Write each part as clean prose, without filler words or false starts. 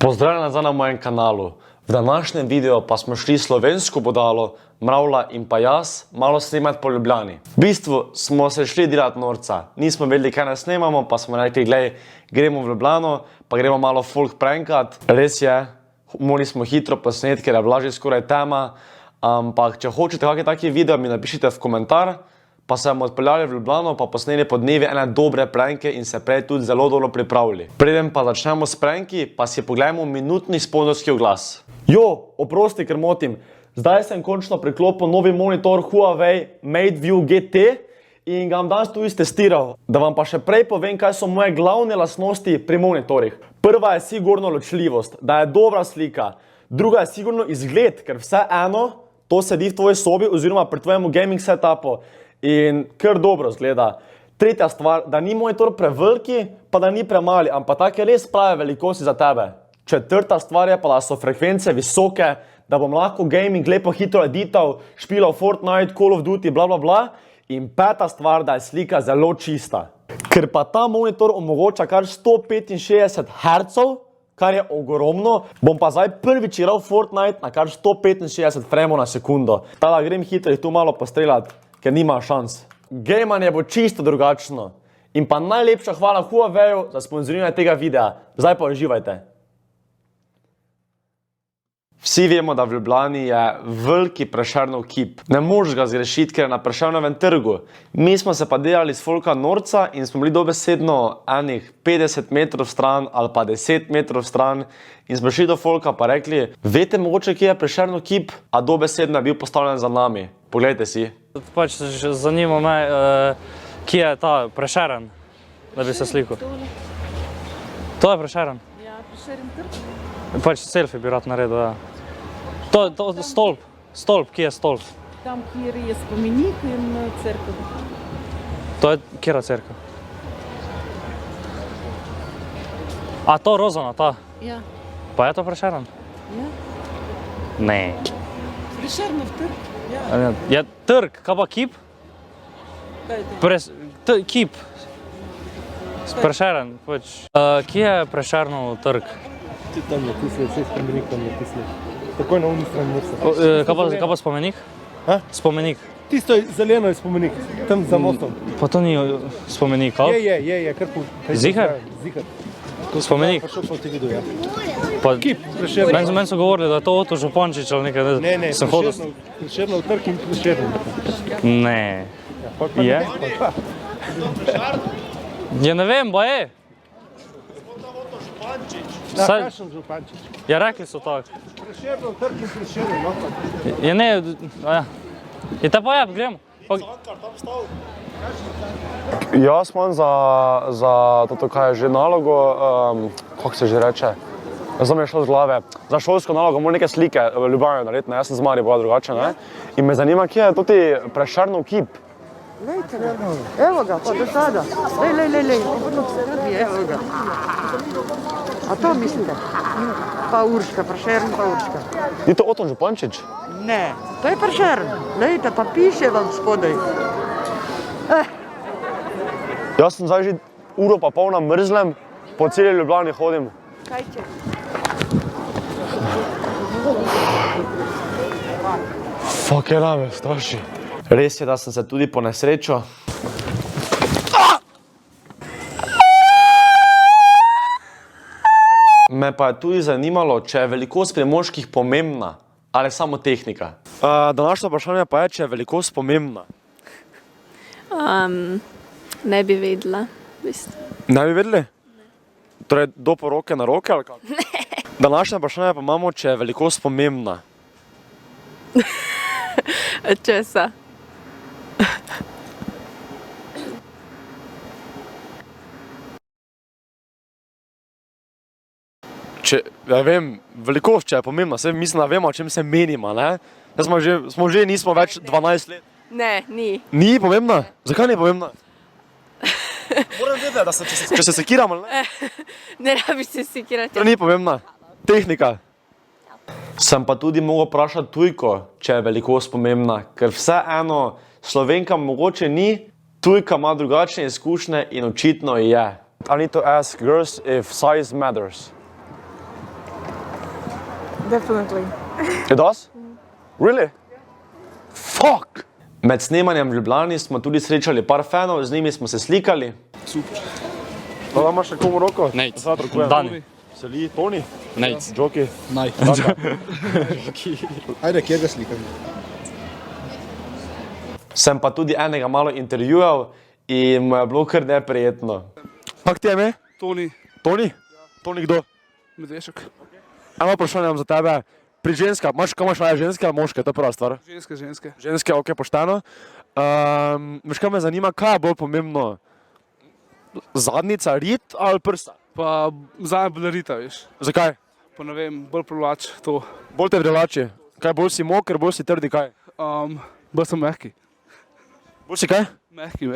Pozdravljena nazaj na mojem kanalu. V današnjem videu pa smo šli slovensko bodalo, Mravlja in pa jaz, malo snemati po Ljubljani. V bistvu smo se šli delati norca. Nismo vedeli, kaj ne snemamo, pa smo rekli, glej, gremo v Ljubljano, pa gremo malo folk prankat. Res je, morali smo hitro posneti, ker je bila že skoraj tema. Ampak, če hočete kakšen taki video, mi napišite v komentar. Pa se bomo odpeljali v Ljubljano, pa posneli po dnevi ene dobre pranke in se prej tudi zelo dobro pripravili. Preden pa začnemo s pranki, pa si pogledamo minutni sponzorski oglas. Jo, oprosti, ker motim. Zdaj sem končno priklopil novi monitor Huawei MateView GT in ga bom danes tudi testiral. Da vam pa še prej povem, kaj so moje glavne lastnosti pri monitorjih. Prva je sigurno ločljivost, da je dobra slika. Druga je sigurno izgled, ker vse eno, to sedi v tvoji sobi oziroma pri tvojemu gaming setupu. In kar dobro zgleda. Tretja stvar, da ni monitor preveliki, pa da ni premali, ampak take res prave velikosti za tebe. Četrta stvar je pa, da so frekvence visoke, da bom lahko gaming lepo hitro edital, špilal Fortnite, Call of Duty, bla bla bla. In peta stvar, da je slika zelo čista. Ker pa ta monitor omogoča kar 165 Hz, kar je ogromno, bom pa zdaj prvič igral Fortnite na kar 165 frame na sekundo. Tada grem hitro jih tu malo postrelati, ker nima šans. Gamanje bo čisto drugačno. In pa najlepša hvala Huaweiu za sponzoriranje tega videa. Zdaj pa uživajte. Vsi vemo, da v Ljubljani je veliki Prešernov kip. Ne moreš ga zgrešiti, ker je na Prešernovem trgu. Mi smo se pa delali s folka norca in smo bili dobesedno enih 50 metrov stran ali pa 10 metrov stran in smo šli do folka pa rekli, veste mogoče, kje je Prešernov kip, a dobesedno je bil postavljen za nami. Poglejte si. Pač zanima me, kje je ta Prešeren, da bi se slikal. To je Prešeren? Ja, Prešeren trg. Pač selfie bi rad naredil, ja. To stolp, kje je stolp? Tam, kjer je spomenik in cerkev. To je kjera cerkev? A to rozana, ta? Ja. Pa je to Prešeren? Ja. Ne. Prešernov trg. Ja. Je trg, kaj pa kip? Kaj je to? Kip. Prešeren, pač. Kje je Prešernov trg? Ti tam natisli, vse spomenik tam natisli. Takoj na uni strani mesta. Kaj pa spomenik? Spomenik. Tisto zeleno je spomenik, tam za mostom. Pa to ni spomenik, ali? Je, kar po... Zihar? Zihar. Spomenik? Pa šel pa ti videl, ja. Pa, Kip, Prešernov. meni so govorili, da je to Oto Župančič ali nekaj. Ne, sem hodil. Prešernov trg in Prešernov. Ne. Je? Ja ne vem, ba je. Da, kakšen Župančič? Ja, rekli so tako. Prešernov trg in Prešernov. Ja ne, ja. Je ta pa je, gremo. Jaz imam za to, kaj je že nalogo, kako se že reče, zdaj mi je šlo z glave, za šolsko nalogo moram neke slike v Ljubljani narediti, jaz sem z Maribora drugače, ne? In me zanima, kje je tudi Prešernov kip. Lejte, evo ga, pa do sada. Lej, pogodno se radi, evo ga. A to mislite? Pa Urška, Prešern pa Urška. Ni to Oto Župančič? Ne, to je Prešern. Lejte, pa piše vam spodaj. Jaz sem zdaj že uro pa pol na mrzlem, po celi Ljubljani hodim. Kaj če? Fuck je name, straši. Res je, da sem se tudi ponesrečil. Me pa je tudi zanimalo, če je velikost pri moških pomembna ali samo tehnika. Današnje vprašanje pa je, če je velikost pomembna. Ne bi vedela, v bistvu. Ne bi vedeli? Torej, do poroke na roke ali kako? Ne. Današnje vprašanje pa imamo, če je velikost pomembna. Česa? Ja vem, velikost, če je pomembna, vse mislim, da vemo, o čem se menimo, ne? Smo že, nismo več 12 let. Ne, ni. Ni pomembna? Zakaj ni pomembna? Moram vedeti, da če se sekiram ali ne? Ne rabi se sekirati. To ni pomembna. Tehnika. Sem pa tudi mogel vprašati tujko, če je velikost pomembna, ker vseeno Slovenkam mogoče ni, tujka ima drugačne izkušnje in očitno je. I need to ask girls if size matters. Definitely. It does? Really? Fuck! Med snemanjem v Ljubljani smo tudi srečali par fanov, z njimi smo se slikali. Da imaš še komu roko? Nejc. Sad rokujem. Dani. Seli, Toni, Nejc. Džoki. Naj. Ajde, kjer ga slikam? Sem pa tudi enega malo intervjuval in mu je bilo kar neprijetno. Kak ti je ime? Toni Toni? Toni kdo? Medvešek. Eno vprašanje imam za tebe. Pri ženska, kaj imaš raje, ženske ali moške? To je prva stvar. Ženske. Ženske, ok, pošteno. Veš, kaj me zanima, kaj je bolj pomembno? Zadnica, rit ali prsta? Pa zame bolj rita, veš. Zakaj? Pa ne vem, bolj privlač to. Bolj te privlači. Kaj, bolj si moker, bolj si trdi, kaj? Bolj sem mehki. Bolj si kaj? Mehki.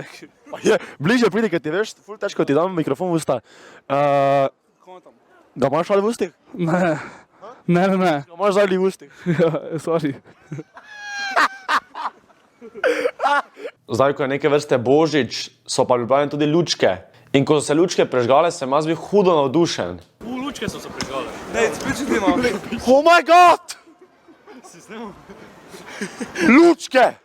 Pa je, bližje pridi, ker ti veš, ful težko ti dam mikrofon v usta. Kontam. Ga imaš ali v ustih? Ne. Ga imaš zadnji v ustih? Ja, sorry. Zdaj, ko je neke vrste Božič, so pa v Ljubljani tudi lučke. In ko so se lučke prežgale, sem jaz bil hudo navdušen. Lučke so se prižgale. Oh my god! Lučke!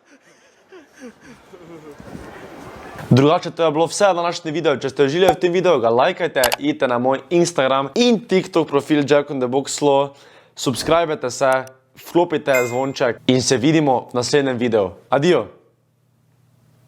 Drugače, to je bilo vse za današnji video. Če ste uživali v tem videu, ga lajkajte, idite na moj Instagram in TikTok profil Jack on the Box Law, subscribete se, vklopite zvonček in se vidimo v naslednjem videu. Adijo!